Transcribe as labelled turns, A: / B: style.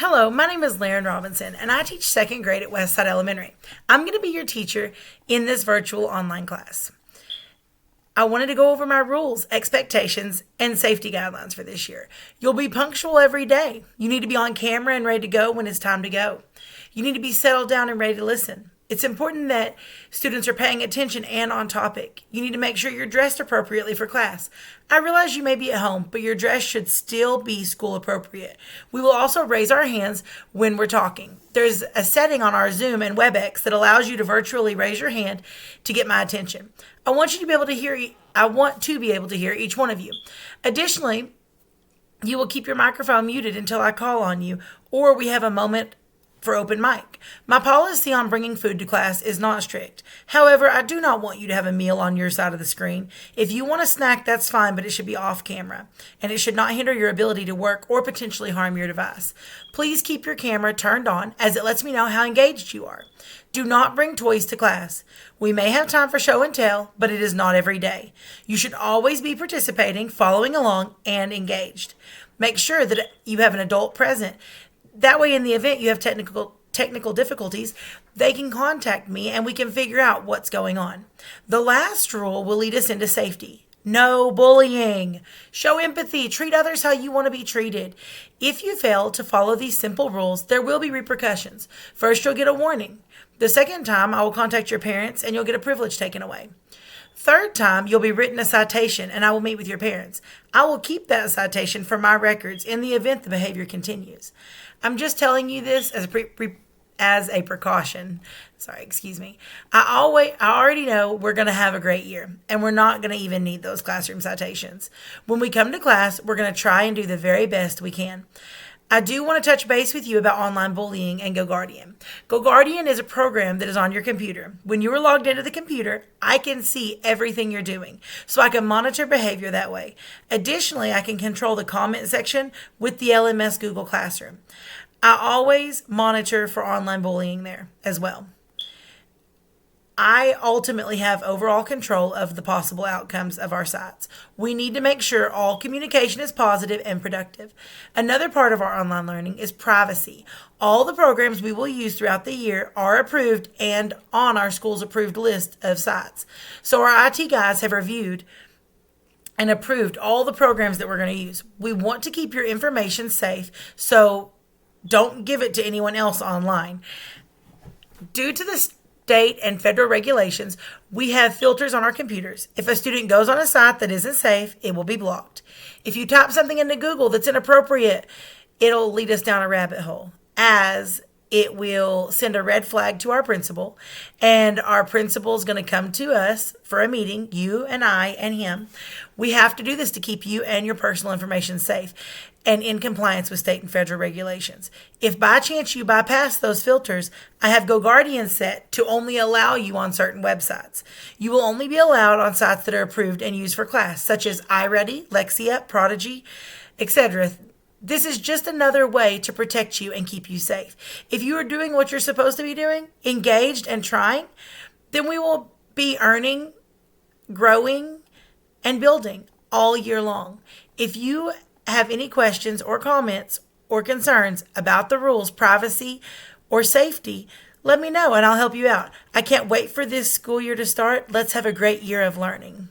A: Hello, my name is Lauren Robinson, and I teach second grade at Westside Elementary. I'm going to be your teacher in this virtual online class. I wanted to go over my rules, expectations, and safety guidelines for this year. You'll be punctual every day. You need to be on camera and ready to go when it's time to go. You need to be settled down and ready to listen. It's important that students are paying attention and on topic. You need to make sure you're dressed appropriately for class. I realize you may be at home, but your dress should still be school appropriate. We will also raise our hands when we're talking. There's a setting on our Zoom and WebEx that allows you to virtually raise your hand to get my attention. I want to be able to hear each one of you. Additionally, you will keep your microphone muted until I call on you, or we have a moment for open mic. My policy on bringing food to class is not strict. However, I do not want you to have a meal on your side of the screen. If you want a snack, that's fine, but it should be off camera, and it should not hinder your ability to work or potentially harm your device. Please keep your camera turned on, as it lets me know how engaged you are. Do not bring toys to class. We may have time for show and tell, but it is not every day. You should always be participating, following along, and engaged. Make sure that you have an adult present. That way, in the event you have technical difficulties, they can contact me and we can figure out what's going on. The last rule will lead us into safety. No bullying. Show empathy. Treat others how you want to be treated. If you fail to follow these simple rules, there will be repercussions. First, you'll get a warning. The second time, I will contact your parents and you'll get a privilege taken away. Third time, you'll be written a citation and I will meet with your parents. I will keep that citation for my records in the event the behavior continues. I'm just telling you this as a precaution. Sorry, excuse me. I already know we're going to have a great year and we're not going to even need those classroom citations. When we come to class, we're going to try and do the very best we can. I do want to touch base with you about online bullying and GoGuardian. GoGuardian is a program that is on your computer. When you are logged into the computer, I can see everything you're doing, so I can monitor behavior that way. Additionally, I can control the comment section with the LMS Google Classroom. I always monitor for online bullying there as well. I ultimately have overall control of the possible outcomes of our sites. We need to make sure all communication is positive and productive. Another part of our online learning is privacy. All the programs we will use throughout the year are approved and on our school's approved list of sites. So our IT guys have reviewed and approved all the programs that we're going to use. We want to keep your information safe, so don't give it to anyone else online. Due to the state and federal regulations, we have filters on our computers. If a student goes on a site that isn't safe, it will be blocked. If you type something into Google that's inappropriate, it'll lead us down a rabbit hole, as it will send a red flag to our principal, and our principal is going to come to us for a meeting, you and I and him. We have to do this to keep you and your personal information safe and in compliance with state and federal regulations. If by chance you bypass those filters, I have GoGuardian set to only allow you on certain websites. You will only be allowed on sites that are approved and used for class, such as iReady, Lexia, Prodigy, etc. This is just another way to protect you and keep you safe. If you are doing what you're supposed to be doing, engaged and trying, then we will be earning, growing, and building all year long. If you have any questions or comments or concerns about the rules, privacy, or safety, let me know and I'll help you out. I can't wait for this school year to start. Let's have a great year of learning.